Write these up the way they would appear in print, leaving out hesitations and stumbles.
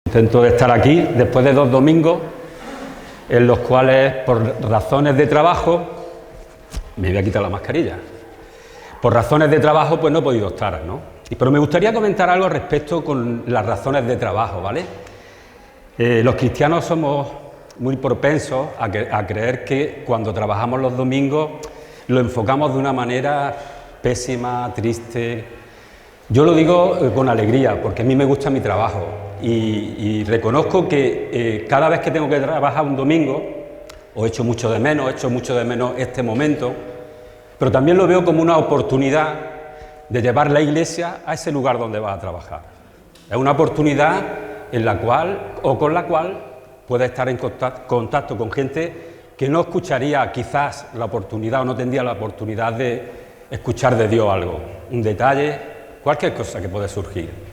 Intento de estar aquí después de 2 domingos en los cuales, por razones de trabajo, me voy a quitar la mascarilla. Por razones de trabajo, pues no he podido estar, ¿no? Pero me gustaría comentar algo respecto con las razones de trabajo, ¿vale? Los cristianos somos muy propensos a creer que cuando trabajamos los domingos lo enfocamos de una manera pésima, triste. Yo lo digo con alegría, porque a mí me gusta mi trabajo y reconozco que cada vez que tengo que trabajar un domingo, os echo mucho de menos este momento, pero también lo veo como una oportunidad de llevar la iglesia a ese lugar donde vas a trabajar. Es una oportunidad en la cual, o con la cual, puedes estar en contacto con gente que no escucharía quizás la oportunidad o no tendría la oportunidad de escuchar de Dios algo, un detalle, cualquier cosa que puede surgir.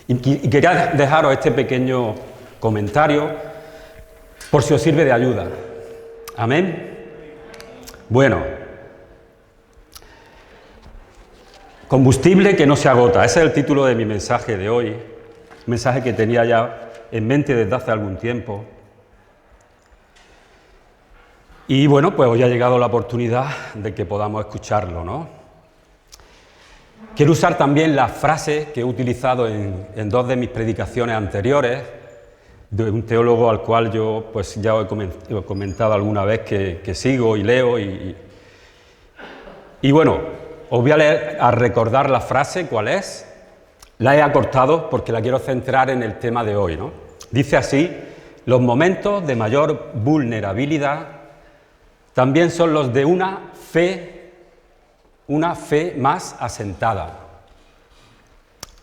Y quería dejaros este pequeño comentario por si os sirve de ayuda. ¿Amén? Bueno, combustible que no se agota, ese es el título de mi mensaje de hoy, un mensaje que tenía ya en mente desde hace algún tiempo. Y bueno, pues hoy ha llegado la oportunidad de que podamos escucharlo, ¿no? Quiero usar también la frase que he utilizado en 2 de mis predicaciones anteriores, de un teólogo al cual yo pues ya he comentado alguna vez que sigo y leo. Y bueno, os voy a recordar la frase, ¿cuál es? La he acortado porque la quiero centrar en el tema de hoy, ¿no? Dice así: los momentos de mayor vulnerabilidad también son los de una fe más asentada.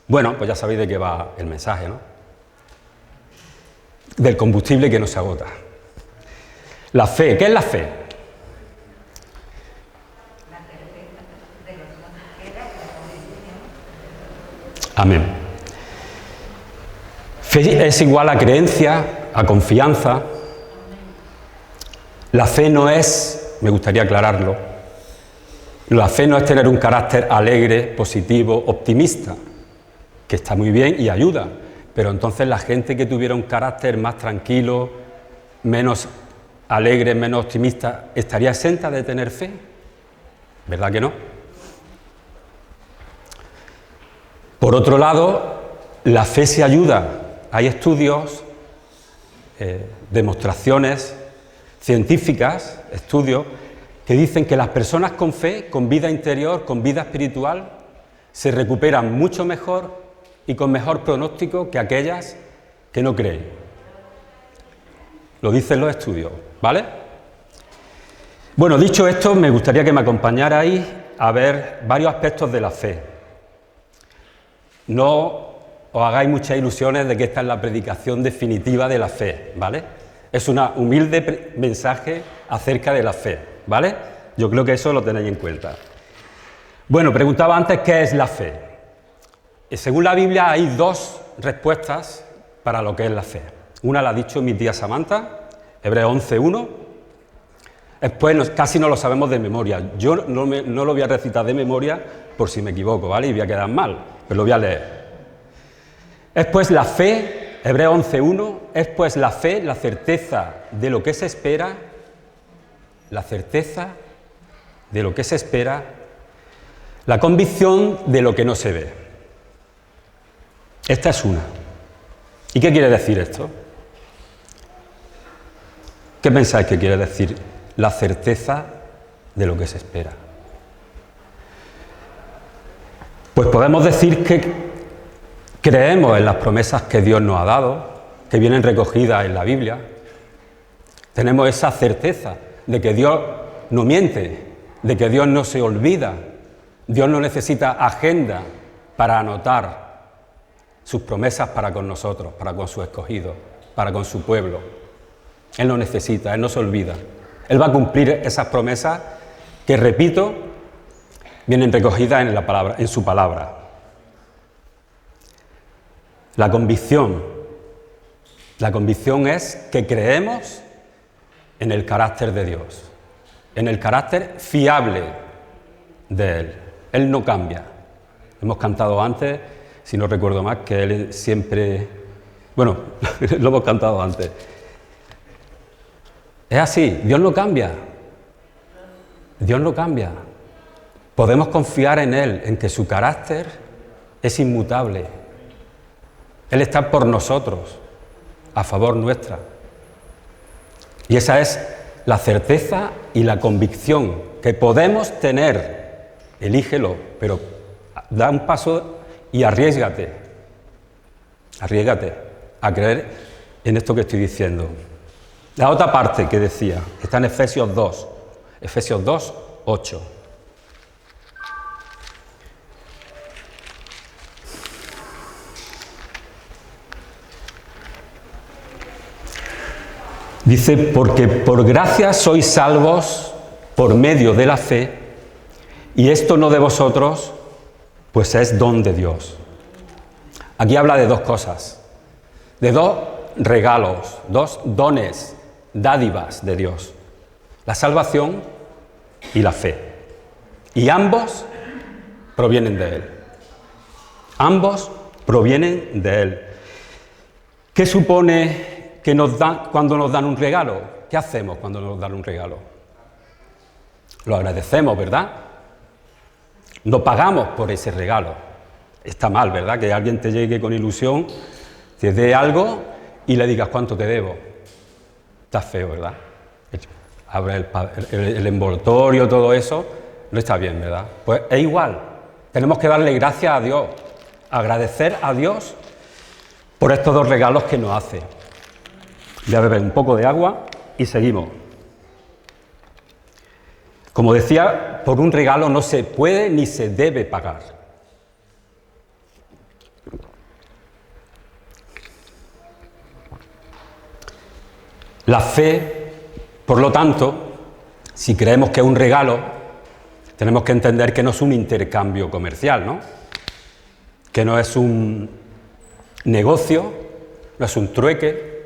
Bueno, pues ya sabéis de qué va el mensaje, ¿no? Del combustible que no se agota. La fe, ¿qué es la fe? Amén. Fe es igual a creencia, a confianza. La fe no es, me gustaría aclararlo, la fe no es tener un carácter alegre, positivo, optimista, que está muy bien y ayuda, pero entonces la gente que tuviera un carácter más tranquilo, menos alegre, menos optimista, ¿estaría exenta de tener fe? ¿Verdad que no? Por otro lado, la fe se ayuda. Hay estudios, demostraciones científicas, estudios, que dicen que las personas con fe, con vida interior, con vida espiritual, se recuperan mucho mejor y con mejor pronóstico que aquellas que no creen. Lo dicen los estudios, ¿vale? Bueno, dicho esto, me gustaría que me acompañarais a ver varios aspectos de la fe. No os hagáis muchas ilusiones de que esta es la predicación definitiva de la fe, ¿vale? Es un humilde mensaje acerca de la fe, ¿vale? Yo creo que eso lo tenéis en cuenta. Bueno, preguntaba antes qué es la fe. Según la Biblia hay 2 respuestas para lo que es la fe. Una la ha dicho mi tía Samantha, Hebreos 11:1. Después casi no lo sabemos de memoria. Yo no lo voy a recitar de memoria por si me equivoco, ¿vale? Y voy a quedar mal, pero lo voy a leer. Es pues la fe, Hebreos 11:1, es pues la fe, la certeza de lo que se espera, la certeza de lo que se espera, la convicción de lo que no se ve. Esta es una. ¿Y qué quiere decir esto? ¿Qué pensáis que quiere decir la certeza de lo que se espera? Pues podemos decir que creemos en las promesas que Dios nos ha dado, que vienen recogidas en la Biblia. Tenemos esa certeza de que Dios no miente, de que Dios no se olvida. Dios no necesita agenda para anotar sus promesas para con nosotros, para con sus escogidos, para con su pueblo. Él no necesita, Él no se olvida. Él va a cumplir esas promesas que, repito, vienen recogidas en su palabra. La convicción es que creemos en el carácter de Dios, en el carácter fiable de Él. Él no cambia. Hemos cantado antes, si no recuerdo mal, que Él siempre Bueno, lo hemos cantado antes. Es así, Dios no cambia. Dios no cambia. Podemos confiar en Él, en que su carácter es inmutable. Él está por nosotros, a favor nuestra. Y esa es la certeza y la convicción que podemos tener. Elígelo, pero da un paso y arriésgate. Arriésgate a creer en esto que estoy diciendo. La otra parte que decía está en Efesios 2, 8. Dice, porque por gracia sois salvos por medio de la fe, y esto no de vosotros, pues es don de Dios. Aquí habla de dos cosas, de dos regalos, dos dones, dádivas de Dios, la salvación y la fe. Y ambos provienen de Él. Ambos provienen de Él. ¿Qué supone que nos dan cuando nos dan un regalo? ¿Qué hacemos cuando nos dan un regalo? Lo agradecemos, ¿verdad? No pagamos por ese regalo. Está mal, ¿verdad? Que alguien te llegue con ilusión, te dé algo y le digas cuánto te debo. Está feo, ¿verdad? Abre el envoltorio, todo eso, no está bien, ¿verdad? Pues es igual. Tenemos que darle gracias a Dios, agradecer a Dios por estos dos regalos que nos hace. Voy a beber un poco de agua y seguimos. Como decía, por un regalo no se puede ni se debe pagar. La fe, por lo tanto, si creemos que es un regalo, tenemos que entender que no es un intercambio comercial, ¿no? Que no es un negocio, no es un trueque.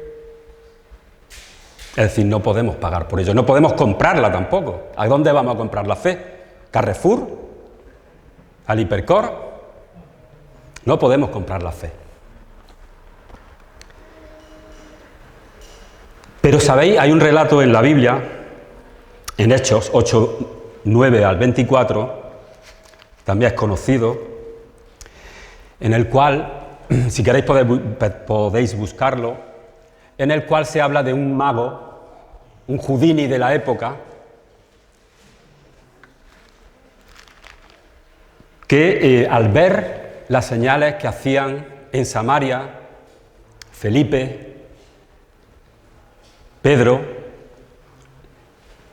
Es decir, no podemos pagar por ello, no podemos comprarla tampoco. ¿A dónde vamos a comprar la fe? ¿Carrefour? ¿Al Hipercor? No podemos comprar la fe. Pero sabéis, hay un relato en la Biblia, en Hechos 8, 9 al 24, también es conocido, en el cual, si queréis podéis buscarlo, en el cual se habla de un mago, un Houdini de la época, que al ver las señales que hacían en Samaria, Felipe, Pedro,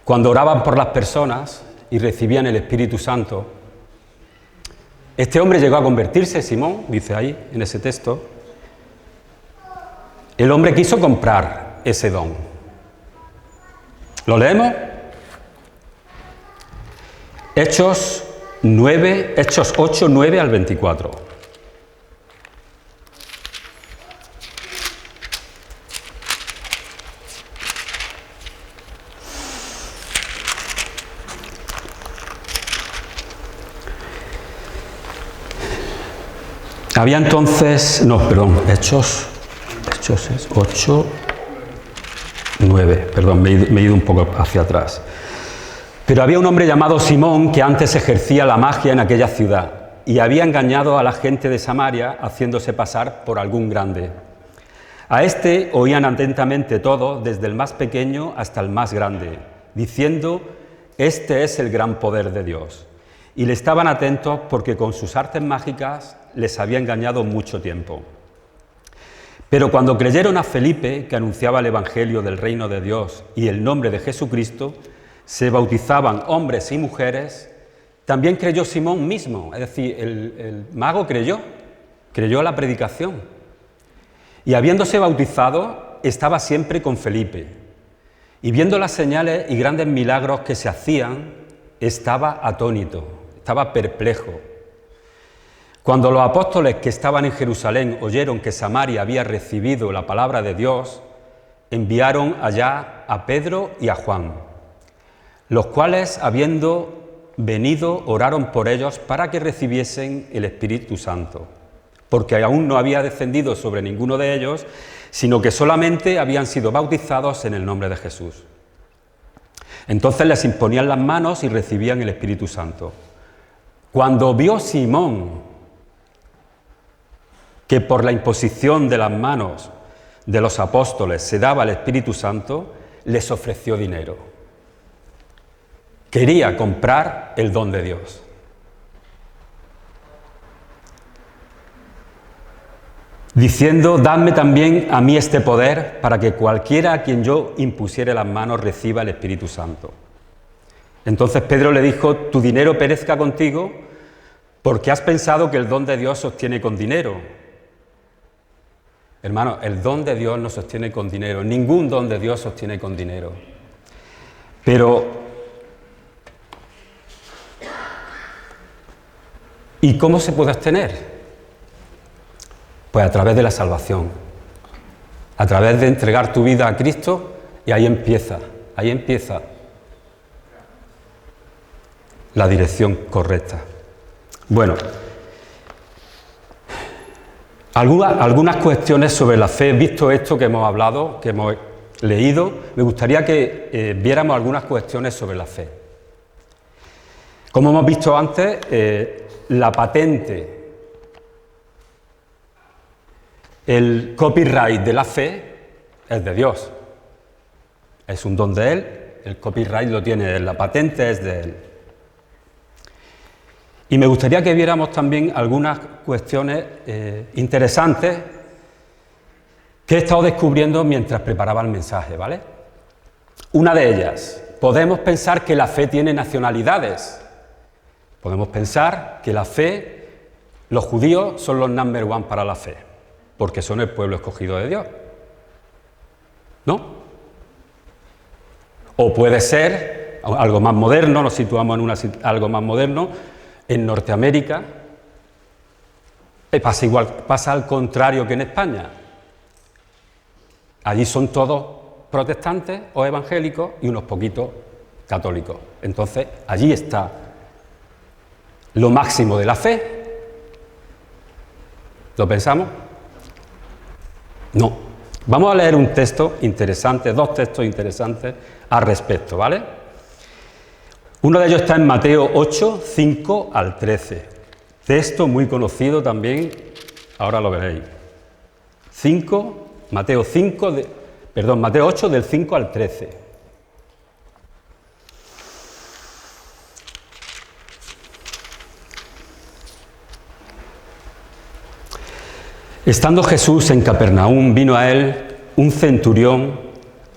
cuando oraban por las personas y recibían el Espíritu Santo, este hombre llegó a convertirse, Simón, dice ahí en ese texto. El hombre quiso comprar ese don. ¿Lo leemos? Hechos 8, 9 al 24. Había entonces, Hechos es 8, 9, perdón, me he ido un poco hacia atrás. Pero había un hombre llamado Simón que antes ejercía la magia en aquella ciudad y había engañado a la gente de Samaria haciéndose pasar por algún grande. A este oían atentamente todos, desde el más pequeño hasta el más grande, diciendo, este es el gran poder de Dios. Y le estaban atentos porque con sus artes mágicas les había engañado mucho tiempo. Pero cuando creyeron a Felipe, que anunciaba el Evangelio del reino de Dios y el nombre de Jesucristo, se bautizaban hombres y mujeres. También creyó Simón mismo, es decir, el mago creyó a la predicación. Y habiéndose bautizado, estaba siempre con Felipe. Y viendo las señales y grandes milagros que se hacían, estaba atónito, estaba perplejo. Cuando los apóstoles que estaban en Jerusalén oyeron que Samaria había recibido la palabra de Dios, enviaron allá a Pedro y a Juan, los cuales, habiendo venido, oraron por ellos para que recibiesen el Espíritu Santo. porque aún no había descendido sobre ninguno de ellos, sino que solamente habían sido bautizados en el nombre de Jesús. Entonces les imponían las manos y recibían el Espíritu Santo. Cuando vio Simón que por la imposición de las manos de los apóstoles se daba el Espíritu Santo, les ofreció dinero. Quería comprar el don de Dios. Diciendo, dadme también a mí este poder para que cualquiera a quien yo impusiere las manos reciba el Espíritu Santo. Entonces Pedro le dijo, tu dinero perezca contigo, porque has pensado que el don de Dios se obtiene con dinero. Hermano, el don de Dios no se obtiene con dinero, ningún don de Dios se obtiene con dinero. Pero, ¿y cómo se puede obtener? Pues a través de la salvación, a través de entregar tu vida a Cristo, y ahí empieza la dirección correcta. Bueno, algunas cuestiones sobre la fe. Visto esto que hemos hablado, que hemos leído, me gustaría que viéramos algunas cuestiones sobre la fe. Como hemos visto antes, la patente, el copyright de la fe es de Dios. Es un don de Él, el copyright lo tiene Él, la patente es de Él. Y me gustaría que viéramos también algunas cuestiones interesantes que he estado descubriendo mientras preparaba el mensaje, ¿vale? Una de ellas, podemos pensar que la fe tiene nacionalidades. Podemos pensar que la fe, los judíos son los number one para la fe, porque son el pueblo escogido de Dios, ¿no? O puede ser algo más moderno, nos situamos en algo más moderno, en Norteamérica, pasa al contrario que en España. Allí son todos protestantes o evangélicos y unos poquitos católicos. Entonces, allí está lo máximo de la fe. ¿Lo pensamos? No. Vamos a leer un texto interesante, dos textos interesantes al respecto, ¿vale? Uno de ellos está en Mateo 8, 5 al 13. Texto muy conocido también, ahora lo veréis. Mateo 8 del 5 al 13. Estando Jesús en Capernaum, vino a él un centurión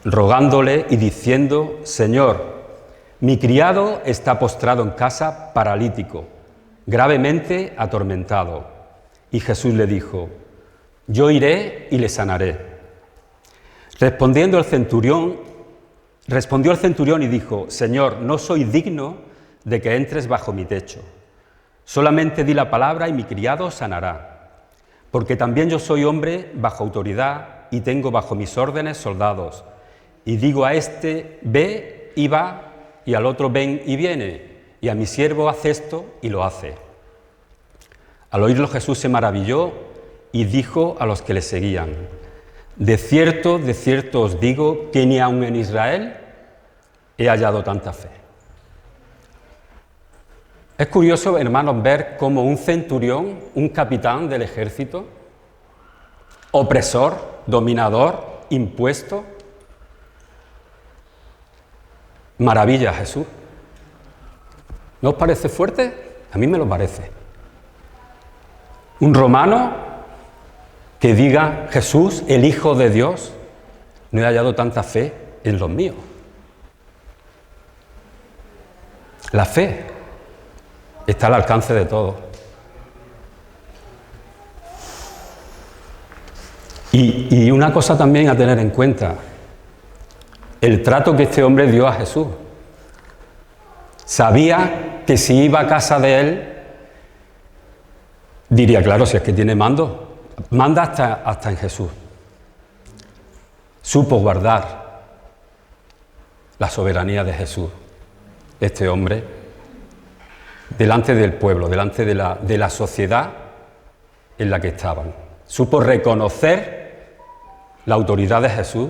rogándole y diciendo, Señor, mi criado está postrado en casa, paralítico, gravemente atormentado. Y Jesús le dijo, yo iré y le sanaré. Respondió el centurión y dijo, Señor, no soy digno de que entres bajo mi techo. Solamente di la palabra y mi criado sanará. Porque también yo soy hombre bajo autoridad y tengo bajo mis órdenes soldados. Y digo a este, ve y va, y al otro ven y viene, y a mi siervo haz esto y lo hace. Al oírlo Jesús se maravilló y dijo a los que le seguían, de cierto os digo que ni aun en Israel he hallado tanta fe. Es curioso, hermanos, ver cómo un centurión, un capitán del ejército, opresor, dominador, impuesto, maravilla a Jesús. ¿No os parece fuerte? A mí me lo parece. Un romano que diga, Jesús, el Hijo de Dios, no he hallado tanta fe en los míos. La fe está al alcance de todos. Y una cosa también a tener en cuenta, el trato que este hombre dio a Jesús. Sabía que si iba a casa de él, diría, claro, si es que tiene mando, manda hasta en Jesús. Supo guardar la soberanía de Jesús, este hombre, delante del pueblo, delante de la sociedad en la que estaban. Supo reconocer la autoridad de Jesús,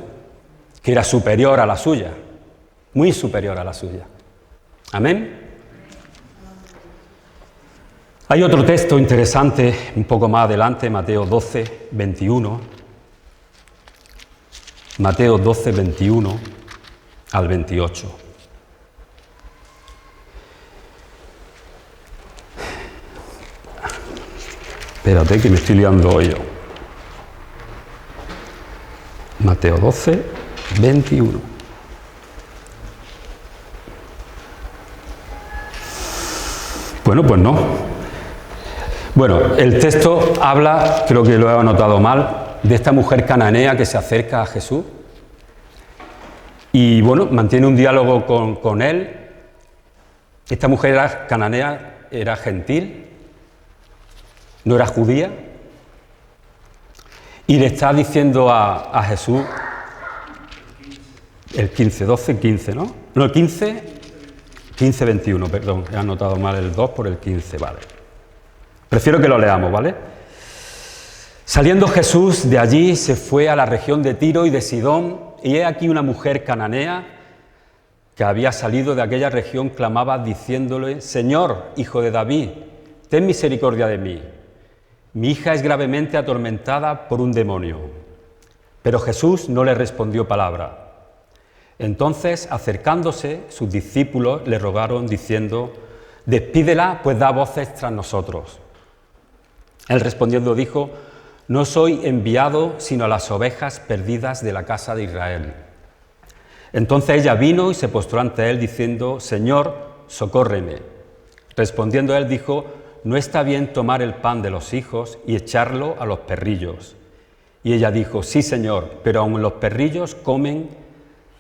que era superior a la suya, muy superior a la suya. Amén. Hay otro texto interesante un poco más adelante, Mateo 12, 21. Mateo 12, 21 al 28. Espérate que me estoy liando hoy yo. Mateo 12, 21. Bueno, pues no. Bueno, el texto habla, creo que lo he anotado mal, de esta mujer cananea que se acerca a Jesús y, bueno, mantiene un diálogo con él. Esta mujer era cananea, era gentil, no era judía, y le está diciendo a Jesús, el 15, 12, 15, ¿no? No, el 15, 21, perdón, he anotado mal el 2 por el 15, vale. Prefiero que lo leamos, ¿vale? Saliendo Jesús de allí se fue a la región de Tiro y de Sidón, y he aquí una mujer cananea que había salido de aquella región clamaba diciéndole: Señor, hijo de David, ten misericordia de mí. Mi hija es gravemente atormentada por un demonio. Pero Jesús no le respondió palabra. Entonces, acercándose, sus discípulos le rogaron diciendo: Despídela, pues da voces tras nosotros. Él respondiendo dijo: No soy enviado sino a las ovejas perdidas de la casa de Israel. Entonces ella vino y se postró ante él diciendo: Señor, socórreme. Respondiendo él dijo: No está bien tomar el pan de los hijos y echarlo a los perrillos. Y ella dijo: Sí, Señor, pero aun los perrillos comen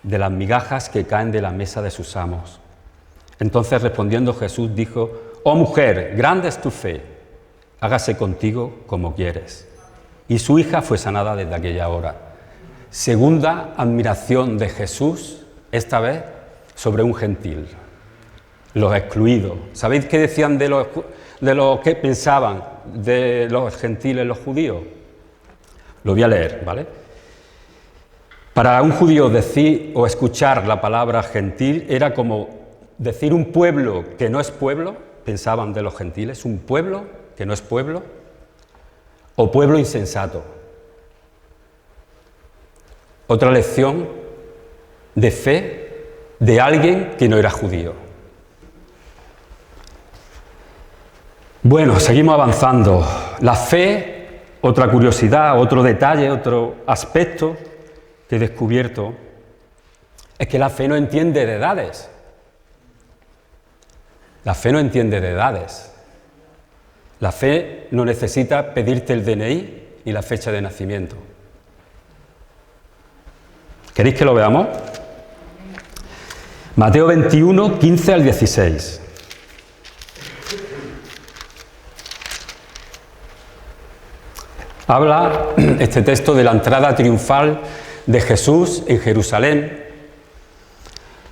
de las migajas que caen de la mesa de sus amos. Entonces respondiendo Jesús dijo: Oh mujer, grande es tu fe, hágase contigo como quieres. Y su hija fue sanada desde aquella hora. Segunda admiración de Jesús, esta vez sobre un gentil, los excluidos. ¿Sabéis qué decían de los que pensaban de los gentiles, los judíos? Lo voy a leer, ¿vale? Para un judío decir o escuchar la palabra gentil era como decir un pueblo que no es pueblo, pensaban de los gentiles, un pueblo que no es pueblo, o pueblo insensato. Otra lección de fe de alguien que no era judío. Bueno, seguimos avanzando. La fe, otra curiosidad, otro detalle, otro aspecto que he descubierto, es que la fe no entiende de edades. La fe no entiende de edades. La fe no necesita pedirte el DNI ni la fecha de nacimiento. ¿Queréis que lo veamos? Mateo 21, 15 al 16. Habla este texto de la entrada triunfal de Jesús en Jerusalén,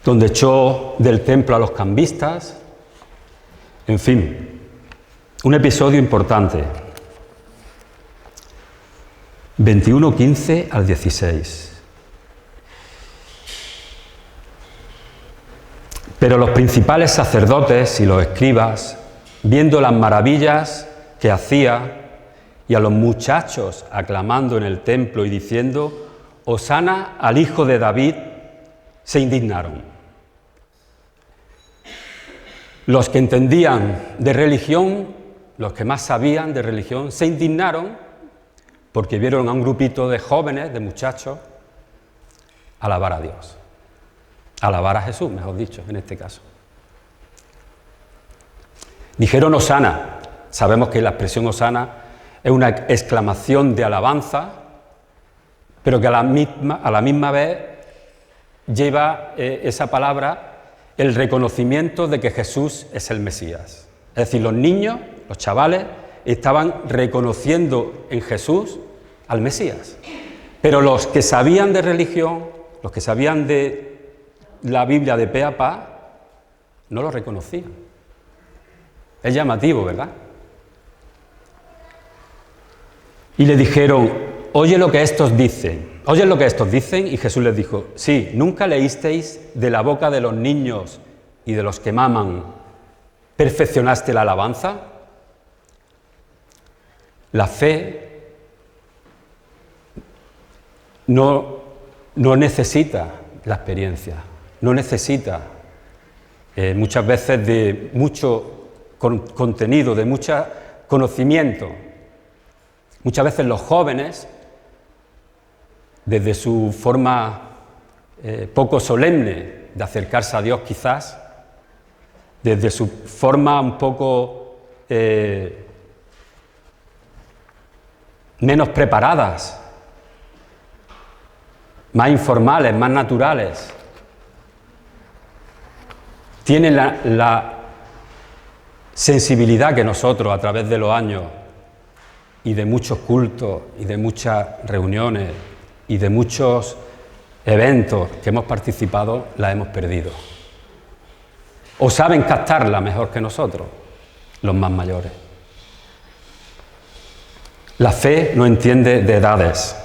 donde echó del templo a los cambistas. En fin, un episodio importante. 21, 15 al 16. Pero los principales sacerdotes y los escribas, viendo las maravillas que hacía y a los muchachos aclamando en el templo y diciendo: Hosana al Hijo de David, se indignaron. Los que entendían de religión, los que más sabían de religión, se indignaron porque vieron a un grupito de jóvenes, de muchachos, alabar a Dios. Alabar a Jesús, mejor dicho, en este caso. Dijeron Hosana. Sabemos que la expresión Hosana es una exclamación de alabanza, pero que a la misma vez lleva esa palabra el reconocimiento de que Jesús es el Mesías. Es decir, los niños, los chavales, estaban reconociendo en Jesús al Mesías. Pero los que sabían de religión, los que sabían de la Biblia de pe a pa, no lo reconocían. Es llamativo, ¿verdad? Y le dijeron, oye lo que estos dicen. ¿Oye lo que estos dicen? Y Jesús les dijo, sí, ¿nunca leísteis de la boca de los niños y de los que maman, perfeccionaste la alabanza? La fe no necesita la experiencia, no necesita muchas veces de mucho contenido, de mucho conocimiento. Muchas veces los jóvenes, desde su forma poco solemne de acercarse a Dios quizás, desde su forma un poco menos preparadas, más informales, más naturales, tienen la sensibilidad que nosotros a través de los años y de muchos cultos y de muchas reuniones y de muchos eventos que hemos participado, la hemos perdido. O saben captarla mejor que nosotros, los más mayores. La fe no entiende de edades.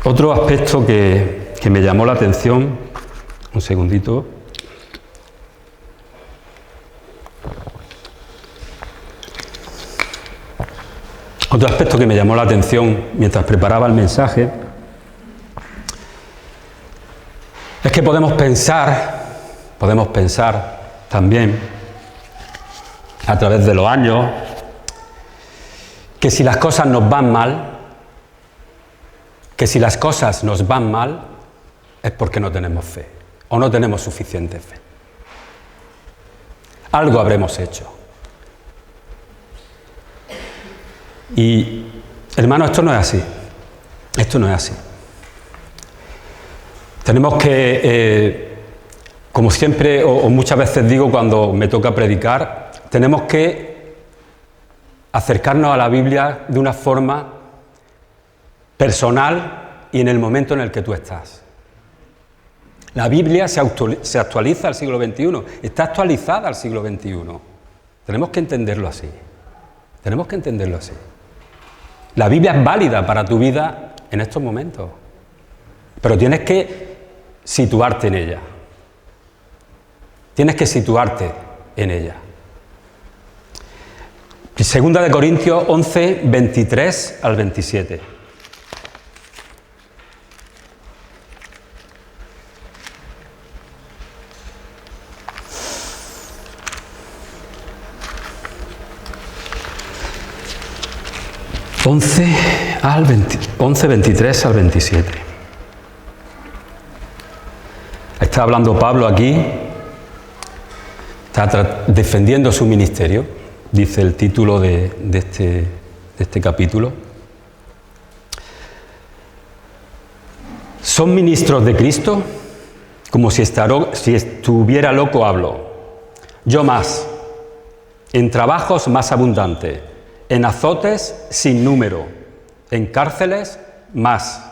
Otro aspecto que me llamó la atención, un segundito. Otro aspecto que me llamó la atención mientras preparaba el mensaje es que podemos pensar también a través de los años que si las cosas nos van mal, es porque no tenemos fe o no tenemos suficiente fe. Algo habremos hecho. Y, hermano, esto no es así. Esto no es así. Tenemos que, como siempre o muchas veces digo cuando me toca predicar, tenemos que acercarnos a la Biblia de una forma personal y en el momento en el que tú estás. La Biblia se actualiza al siglo XXI, está actualizada al siglo XXI. Tenemos que entenderlo así. Tenemos que entenderlo así. La Biblia es válida para tu vida en estos momentos, pero tienes que situarte en ella. Tienes que situarte en ella. Segunda de Corintios 11, 23 al 27. Once, 23 al 27. Está hablando Pablo aquí, está defendiendo su ministerio, dice el título de este capítulo. ¿Son ministros de Cristo? Como si estuviera loco hablo. Yo más, en trabajos más abundantes, en azotes sin número, en cárceles más,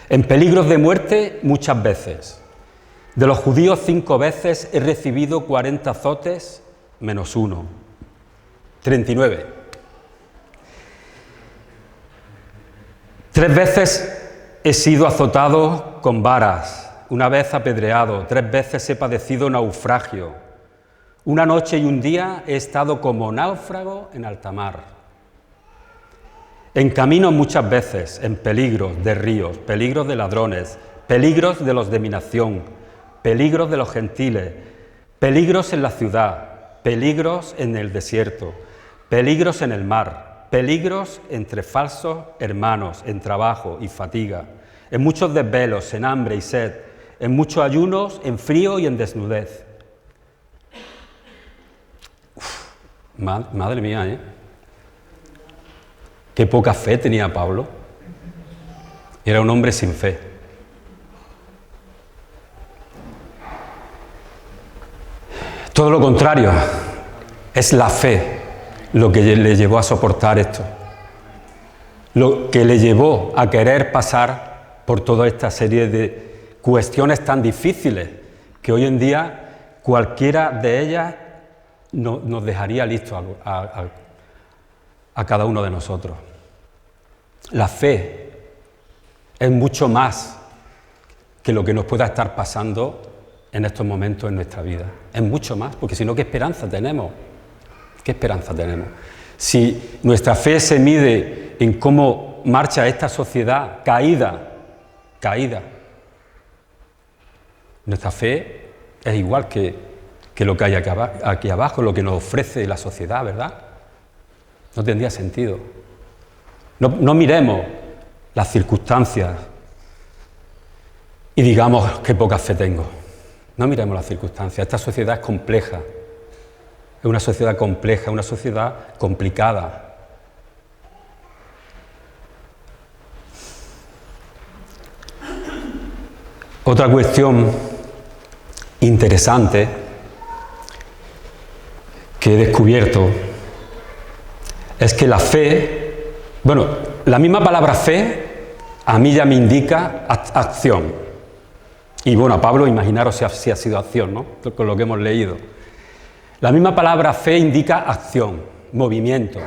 en peligros de muerte muchas veces. De los judíos 5 veces he recibido 40 azotes menos 1, 39. 3 veces he sido azotado con varas, 1 vez apedreado, 3 veces he padecido naufragio. 1 noche y 1 día he estado como náufrago en alta mar. En camino muchas veces, en peligros de ríos, peligros de ladrones, peligros de los de mi nación, peligros de los gentiles, peligros en la ciudad, peligros en el desierto, peligros en el mar, peligros entre falsos hermanos, en trabajo y fatiga, en muchos desvelos, en hambre y sed, en muchos ayunos, en frío y en desnudez. Madre mía, ¿eh? Qué poca fe tenía Pablo. Era un hombre sin fe. Todo lo contrario, es la fe lo que le llevó a soportar esto. Lo que le llevó a querer pasar por toda esta serie de cuestiones tan difíciles que hoy en día cualquiera de ellas nos dejaría listos a cada uno de nosotros. La fe es mucho más que lo que nos pueda estar pasando en estos momentos en nuestra vida. Es mucho más, porque si no, ¿qué esperanza tenemos? ¿Qué esperanza tenemos? Si nuestra fe se mide en cómo marcha esta sociedad caída, nuestra fe es igual que lo que hay aquí abajo, lo que nos ofrece la sociedad, ¿verdad? No tendría sentido. No miremos las circunstancias y digamos qué poca fe tengo. No miremos las circunstancias. Esta sociedad es compleja. Es una sociedad compleja, una sociedad complicada. Otra cuestión interesante que he descubierto es que la fe, bueno, la misma palabra fe a mí ya me indica acción. Y bueno, a Pablo, imaginaros si ha sido acción, ¿no? Con lo que hemos leído. La misma palabra fe indica acción, movimiento,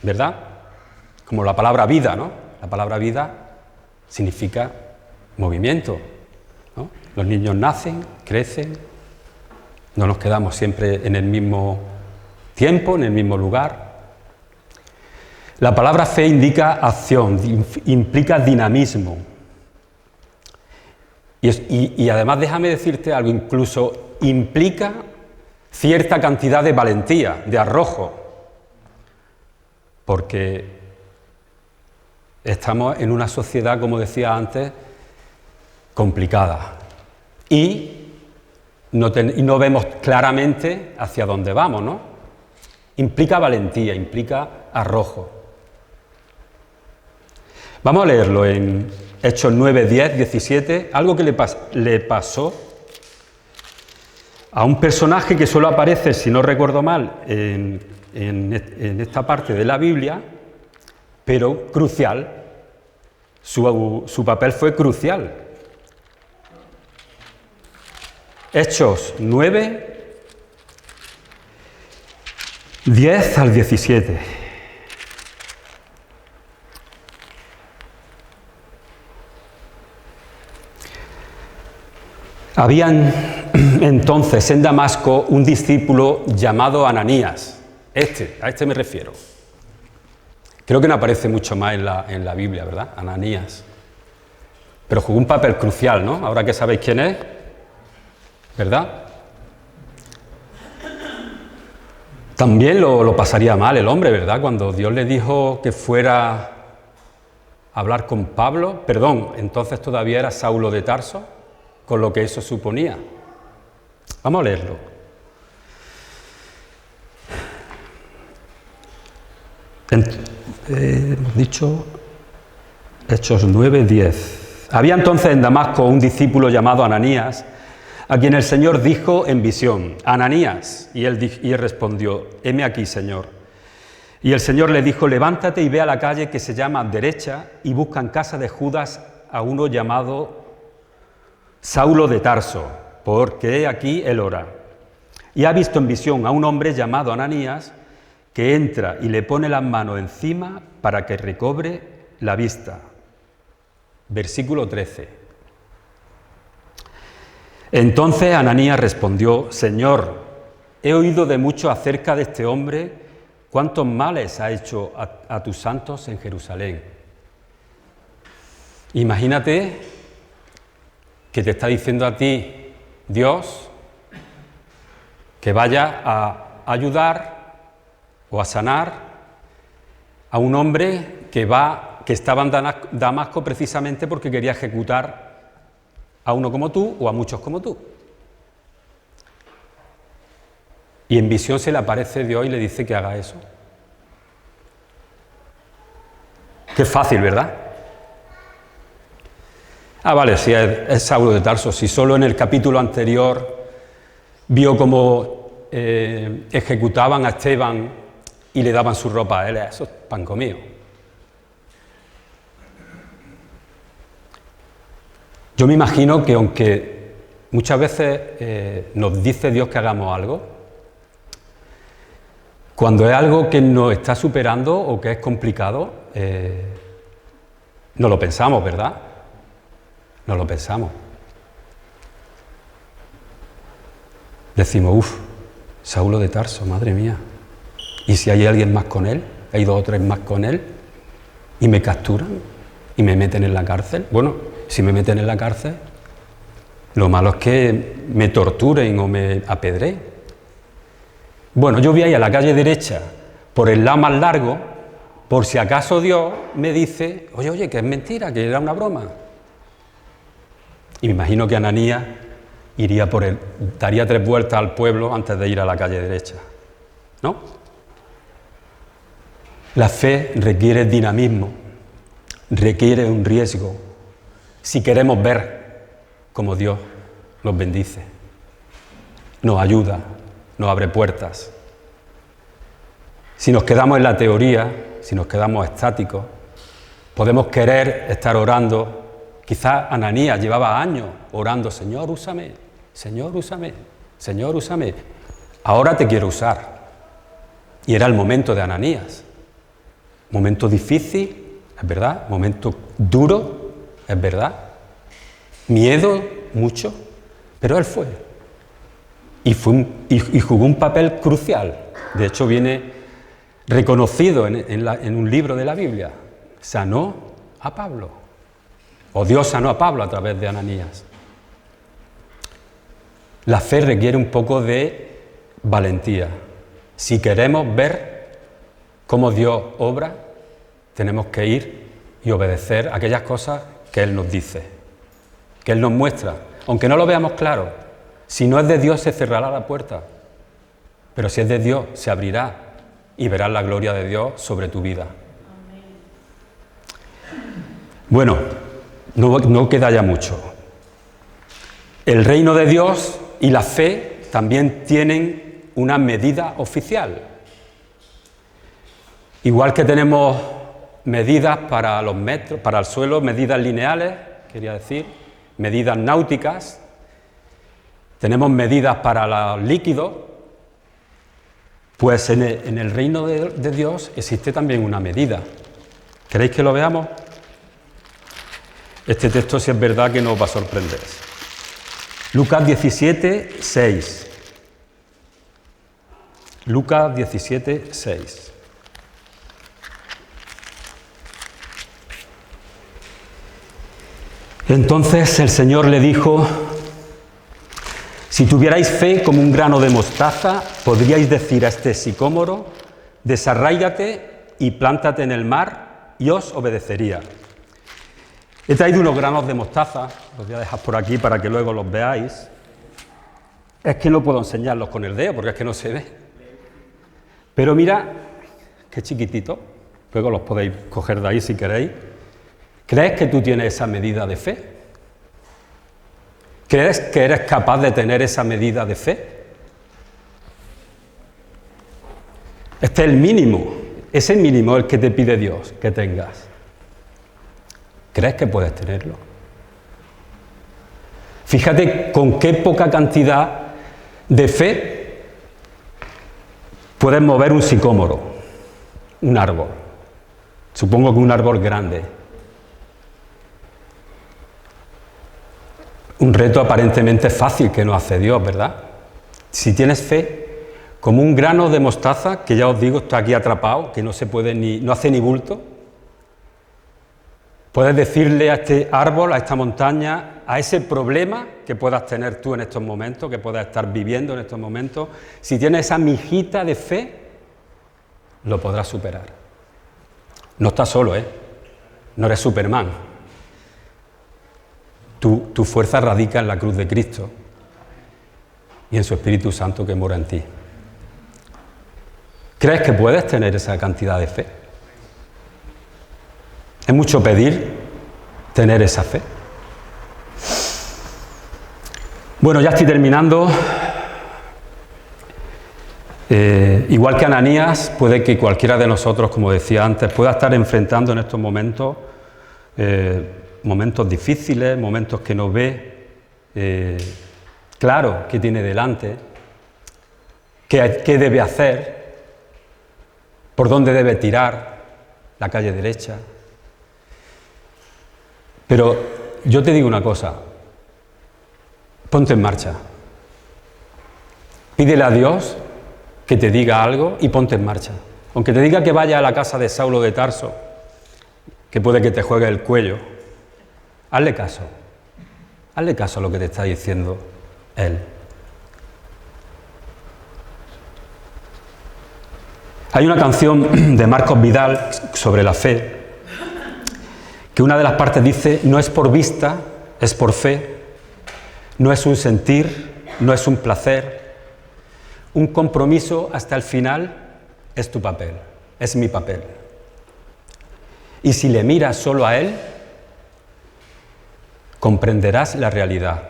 ¿verdad? Como la palabra vida, ¿no? La palabra vida significa movimiento, ¿no? Los niños nacen, crecen, no nos quedamos siempre en el mismo tiempo, en el mismo lugar. La palabra fe indica acción, implica dinamismo. Y además déjame decirte algo, incluso implica cierta cantidad de valentía, de arrojo, porque estamos en una sociedad, como decía antes, complicada y no vemos claramente hacia dónde vamos, ¿no? Implica valentía, implica arrojo. Vamos a leerlo en Hechos 9, 10, 17, algo que le pasó a un personaje que solo aparece, si no recuerdo mal, en esta parte de la Biblia, pero crucial. Su papel fue crucial. Hechos 9, 10 al 17. Habían entonces en Damasco un discípulo llamado Ananías. A este me refiero. Creo que no aparece mucho más en la Biblia, ¿verdad? Ananías. Pero jugó un papel crucial, ¿no? Ahora que sabéis quién es, ¿verdad? También lo pasaría mal el hombre, ¿verdad? Cuando Dios le dijo que fuera a hablar con Pablo, entonces todavía era Saulo de Tarso, con lo que eso suponía. Vamos a leerlo. Hemos dicho Hechos 9, 10. Había entonces en Damasco un discípulo llamado Ananías, a quien el Señor dijo en visión: Ananías, y él respondió: heme aquí, Señor. Y el Señor le dijo: levántate y ve a la calle que se llama Derecha y busca en casa de Judas a uno llamado Saulo de Tarso, porque he aquí él ora. Y ha visto en visión a un hombre llamado Ananías, que entra y le pone las manos encima para que recobre la vista. Versículo 13. Entonces Ananías respondió: Señor, he oído de mucho acerca de este hombre, cuántos males ha hecho a tus santos en Jerusalén. Imagínate que te está diciendo a ti Dios que vaya a ayudar o a sanar a un hombre que estaba en Damasco precisamente porque quería ejecutar a uno como tú o a muchos como tú. Y en visión se le aparece Dios y le dice que haga eso. Qué fácil, ¿verdad? Vale, sí, es Saulo de Tarso. Si solo en el capítulo anterior vio cómo ejecutaban a Esteban y le daban su ropa a él, eso es pan comido. Yo me imagino que aunque Muchas veces nos dice Dios que hagamos algo cuando es algo que nos está superando o que es complicado. No lo pensamos, ¿verdad? No lo pensamos. Decimos, Saulo de Tarso, madre mía. ¿Y si hay alguien más con él? ¿Hay 2 o 3 más con él? ¿Y me capturan? ¿Y me meten en la cárcel? Bueno, si me meten en la cárcel, lo malo es que me torturen o me apedreen. Bueno, yo voy ahí a la calle derecha, por el lado más largo, por si acaso Dios me dice, oye, que es mentira, que era una broma. Y me imagino que Ananías daría 3 vueltas al pueblo antes de ir a la calle derecha, ¿no? La fe requiere dinamismo, requiere un riesgo, si queremos ver cómo Dios nos bendice, nos ayuda, nos abre puertas. Si nos quedamos en la teoría, si nos quedamos estáticos, podemos querer estar orando. Quizás Ananías llevaba años orando, Señor, úsame, Señor, úsame, Señor, úsame. Ahora te quiero usar. Y era el momento de Ananías. Momento difícil, es verdad. Momento duro, es verdad. Miedo, mucho. Pero él fue. Y jugó un papel crucial. De hecho, viene reconocido en un libro de la Biblia. Sanó a Pablo. O Dios sanó a Pablo a través de Ananías. La fe requiere un poco de valentía. Si queremos ver cómo Dios obra, tenemos que ir y obedecer aquellas cosas que Él nos dice, que Él nos muestra. Aunque no lo veamos claro, si no es de Dios se cerrará la puerta, pero si es de Dios se abrirá y verás la gloria de Dios sobre tu vida. Bueno, no queda ya mucho. El reino de Dios y la fe también tienen una medida oficial. Igual que tenemos medidas para los metros, para el suelo, medidas lineales, quería decir, medidas náuticas, tenemos medidas para los líquidos, pues en el reino de Dios existe también una medida. ¿Queréis que lo veamos? Este texto sí es verdad que nos va a sorprender. Lucas 17, 6. Lucas 17, 6. Entonces el Señor le dijo, si tuvierais fe como un grano de mostaza, podríais decir a este sicómoro, desarráigate y plántate en el mar, y os obedecería. He traído unos granos de mostaza, los voy a dejar por aquí para que luego los veáis. Es que no puedo enseñarlos con el dedo porque es que no se ve. Pero mira, qué chiquitito, luego los podéis coger de ahí si queréis. ¿Crees que tú tienes esa medida de fe? ¿Crees que eres capaz de tener esa medida de fe? Este es el mínimo, ese mínimo el que te pide Dios que tengas. ¿Crees que puedes tenerlo? Fíjate con qué poca cantidad de fe puedes mover un sicómoro, un árbol. Supongo que un árbol grande. Un reto aparentemente fácil que nos hace Dios, ¿verdad? Si tienes fe, como un grano de mostaza, que ya os digo, está aquí atrapado, que no se puede no hace ni bulto, puedes decirle a este árbol, a esta montaña, a ese problema que puedas tener tú en estos momentos, que puedas estar viviendo en estos momentos, si tienes esa mijita de fe, lo podrás superar. No estás solo, no eres Superman. Tu fuerza radica en la cruz de Cristo y en su Espíritu Santo que mora en ti. ¿Crees que puedes tener esa cantidad de fe? Es mucho pedir tener esa fe. Bueno, ya estoy terminando. Igual que Ananías, puede que cualquiera de nosotros, como decía antes, pueda estar enfrentando en estos momentos momentos difíciles, momentos que no ve claro qué tiene delante, qué debe hacer, por dónde debe tirar, la calle derecha. Pero yo te digo una cosa, ponte en marcha. Pídele a Dios que te diga algo y ponte en marcha. Aunque te diga que vaya a la casa de Saulo de Tarso, que puede que te juegue el cuello, hazle caso. Hazle caso a lo que te está diciendo Él. Hay una canción de Marcos Vidal sobre la fe, que una de las partes dice: no es por vista, es por fe, no es un sentir, no es un placer, un compromiso hasta el final es tu papel, es mi papel. Y si le miras solo a Él, comprenderás la realidad.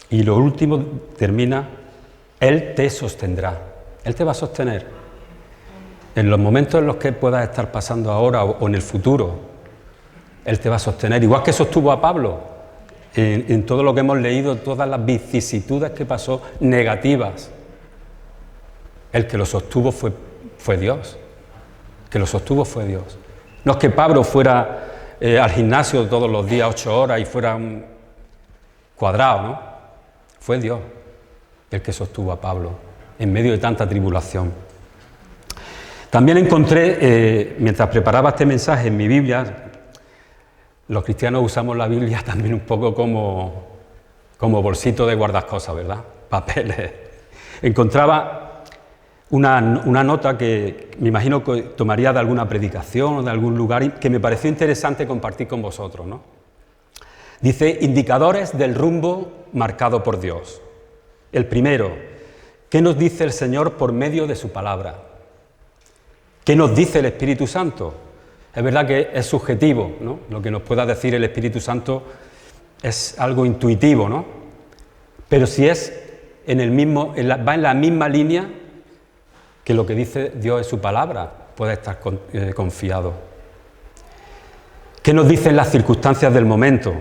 Y lo último termina: Él te sostendrá, Él te va a sostener. En los momentos en los que puedas estar pasando ahora o en el futuro, Él te va a sostener, igual que sostuvo a Pablo en todo lo que hemos leído, todas las vicisitudes que pasó negativas. El que lo sostuvo fue Dios, que lo sostuvo fue Dios. No es que Pablo fuera al gimnasio todos los días 8 horas y fuera un cuadrado, ¿no? Fue Dios el que sostuvo a Pablo en medio de tanta tribulación. También encontré, mientras preparaba este mensaje en mi Biblia, los cristianos usamos la Biblia también un poco como bolsito de guardascosas, ¿verdad? Papeles. Encontraba una nota que me imagino que tomaría de alguna predicación o de algún lugar y que me pareció interesante compartir con vosotros, ¿no? Dice: indicadores del rumbo marcado por Dios. El primero, ¿qué nos dice el Señor por medio de su palabra? ¿Qué nos dice el Espíritu Santo? Es verdad que es subjetivo, ¿no? Lo que nos pueda decir el Espíritu Santo es algo intuitivo, ¿no? Pero si es va en la misma línea que lo que dice Dios en su palabra, puede estar confiado. ¿Qué nos dicen las circunstancias del momento?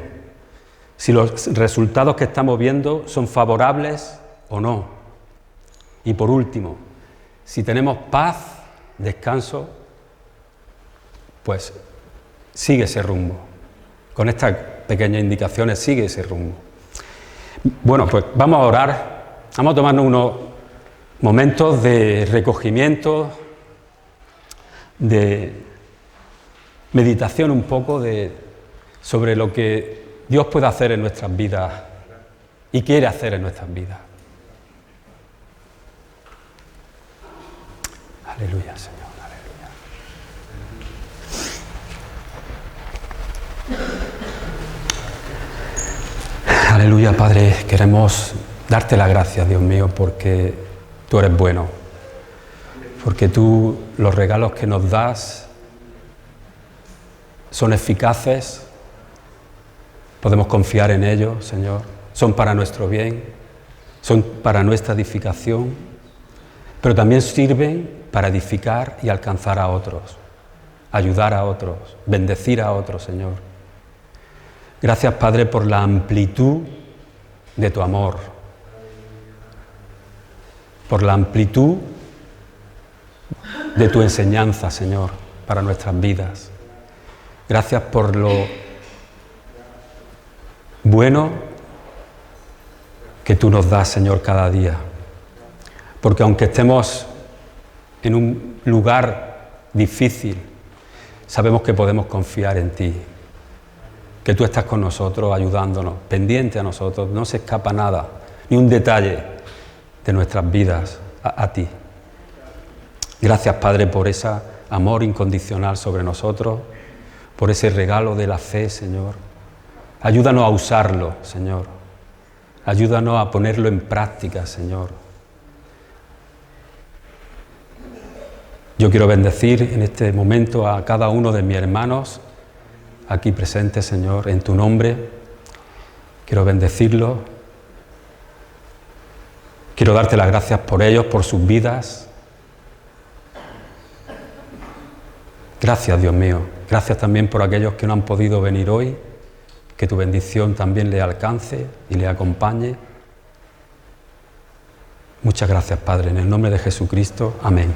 Si los resultados que estamos viendo son favorables o no. Y por último, si tenemos paz, descanso, pues sigue ese rumbo. Con estas pequeñas indicaciones sigue ese rumbo. Bueno, pues vamos a orar, vamos a tomarnos unos momentos de recogimiento, de meditación un poco sobre lo que Dios puede hacer en nuestras vidas y quiere hacer en nuestras vidas. Aleluya, Señor. Aleluya, Padre, queremos darte las gracias, Dios mío, porque tú eres bueno, porque tú, los regalos que nos das son eficaces, podemos confiar en ellos, Señor, son para nuestro bien, son para nuestra edificación, pero también sirven para edificar y alcanzar a otros, ayudar a otros, bendecir a otros, Señor. Gracias, Padre, por la amplitud de tu amor, por la amplitud de tu enseñanza, Señor, para nuestras vidas. Gracias por lo bueno que tú nos das, Señor, cada día. Porque aunque estemos en un lugar difícil, sabemos que podemos confiar en ti, que tú estás con nosotros, ayudándonos, pendiente a nosotros, no se escapa nada, ni un detalle de nuestras vidas a ti. Gracias, Padre, por ese amor incondicional sobre nosotros, por ese regalo de la fe, Señor. Ayúdanos a usarlo, Señor. Ayúdanos a ponerlo en práctica, Señor. Yo quiero bendecir en este momento a cada uno de mis hermanos aquí presentes, Señor, en tu nombre. Quiero bendecirlos. Quiero darte las gracias por ellos, por sus vidas. Gracias, Dios mío. Gracias también por aquellos que no han podido venir hoy. Que tu bendición también les alcance y les acompañe. Muchas gracias, Padre, en el nombre de Jesucristo. Amén.